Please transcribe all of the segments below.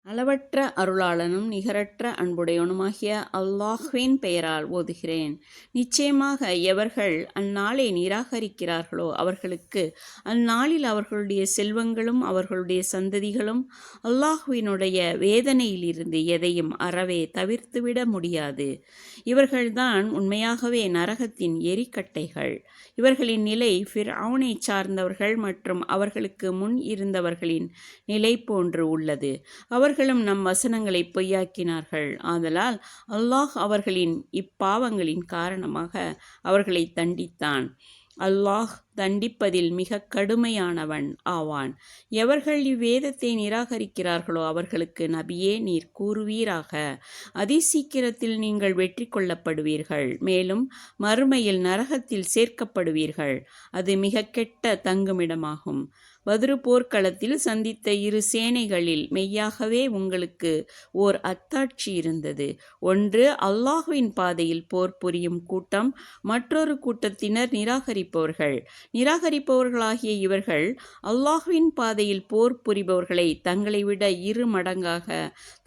அளவற்ற அருளாளனும் நிகரற்ற அன்புடையவனுமாகிய அல்லாஹ்வின் பெயரால் ஓதுகிறேன். நிச்சயமாக எவர்கள் அந்நாளை நிராகரிக்கிறார்களோ அவர்களுக்கு அந்நாளில் அவர்களுடைய செல்வங்களும் அவர்களுடைய சந்ததிகளும் அல்லாஹ்வினுடைய வேதனையிலிருந்து எதையும் அறவே தவிர்த்துவிட முடியாது. இவர்கள்தான் உண்மையாகவே நரகத்தின் எரிக்கட்டைகள். இவர்களின் நிலை ஃபிர்அவுனை சார்ந்தவர்கள் மற்றும் அவர்களுக்கு முன் இருந்தவர்களின் நிலை போன்று உள்ளது. அவர்களும் நம் வசனங்களை பொய்யாக்கினார்கள். ஆதலால் அல்லாஹ் அவர்களின் இப்பாவங்களின் காரணமாக அவர்களை தண்டித்தான். அல்லாஹ் தண்டிப்பதில் மிக கடுமையானவன் ஆவான். எவர்கள் இவ்வேதத்தை நிராகரிக்கிறார்களோ அவர்களுக்கு நபியே நீர் கூறுவீராக, அதிசீக்கிரத்தில் நீங்கள் வெற்றி கொள்ளப்படுவீர்கள், மேலும் மறுமையில் நரகத்தில் சேர்க்கப்படுவீர்கள். அது மிக கெட்ட தங்குமிடமாகும். பத்ரு போர்க்களத்தில் சந்தித்த இரு சேனைகளில் மெய்யாகவே உங்களுக்கு ஓர் அத்தாட்சி இருந்தது. ஒன்று அல்லாஹ்வின் பாதையில் போர் புரியும் கூட்டம், மற்றொரு கூட்டத்தினர் நிராகரிப்பவர்களாகிய இவர்கள் அல்லாஹ்வின் பாதையில் போர் புரிபவர்களை தங்களை விட 2 மடங்காக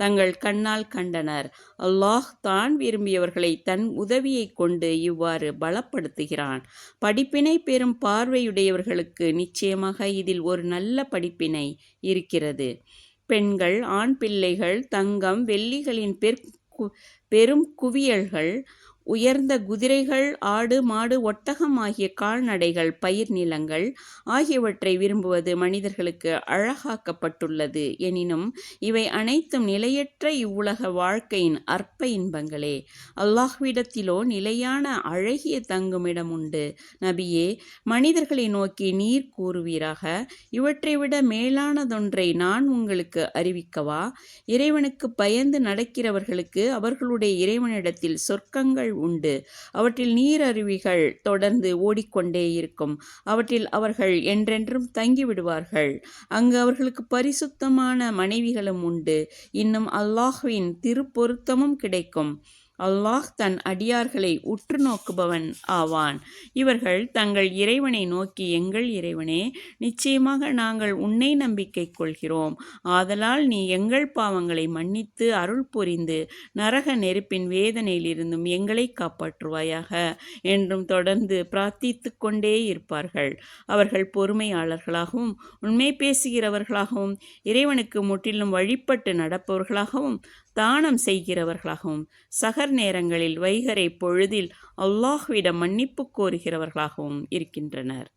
தங்கள் கண்ணால் கண்டனர். அல்லாஹ் தான் விரும்பியவர்களை தன் உதவியை கொண்டு இவ்வாறு பலப்படுத்துகிறான். படிப்பினை பெறும் பார்வையுடையவர்களுக்கு நிச்சயமாக இதில் ஒரு நல்ல படிப்பினை இருக்கிறது. பெண்கள், ஆண் பிள்ளைகள், தங்கம், வெள்ளிகளின் பெரும் குவியல்கள், உயர்ந்த குதிரைகள், ஆடு, மாடு, ஒட்டகம் ஆகிய கால்நடைகள், பயிர் நிலங்கள் ஆகியவற்றை விரும்புவது மனிதர்களுக்கு அழகாக்கப்பட்டுள்ளது. எனினும் இவை அனைத்தும் நிலையற்ற இவ்வுலக வாழ்க்கையின் அற்ப இன்பங்களே. அல்லாஹ்விடத்திலோ நிலையான அழகிய தங்குமிடம் உண்டு. நபியே, மனிதர்களை நோக்கி நீர் கூறுவீராக, இவற்றை விட மேலானதொன்றை நான் உங்களுக்கு அறிவிக்கவா? இறைவனுக்கு பயந்து நடக்கிறவர்களுக்கு அவர்களுடைய இறைவனிடத்தில் சொர்க்கங்கள் உண்டு. அவற்றில் நீரருவிகள் தொடர்ந்து ஓடிக்கொண்டே இருக்கும். அவற்றில் அவர்கள் என்றென்றும் தங்கிவிடுவார்கள். அங்கு அவர்களுக்கு பரிசுத்தமான மனைவிகளும் உண்டு. இன்னும் அல்லாஹ்வின் திருப்பொருத்தமும் கிடைக்கும். அல்லாஹ் தன் அடியார்களை உற்று நோக்குபவன் ஆவான். இவர்கள் தங்கள் இறைவனை நோக்கி, எங்கள் இறைவனே, நிச்சயமாக நாங்கள் உன்னை நம்பிக்கை கொள்கிறோம். ஆதலால் நீ எங்கள் பாவங்களை மன்னித்து அருள் புரிந்து நரக நெருப்பின் வேதனையிலிருந்தும் எங்களை காப்பாற்றுவாயாக என்றும் தொடர்ந்து பிரார்த்தித்து கொண்டே இருப்பார்கள். அவர்கள் பொறுமையாளர்களாகவும் உண்மை பேசுகிறவர்களாகவும் இறைவனுக்கு முற்றிலும் வழிபட்டு நடப்பவர்களாகவும் தானம் செய்கிறவர்களாகவும் சகர் நேரங்களில் வைகறை பொழுதில் அல்லாஹ்விடம் மன்னிப்பு கோருகிறவர்களாகவும் இருக்கின்றனர்.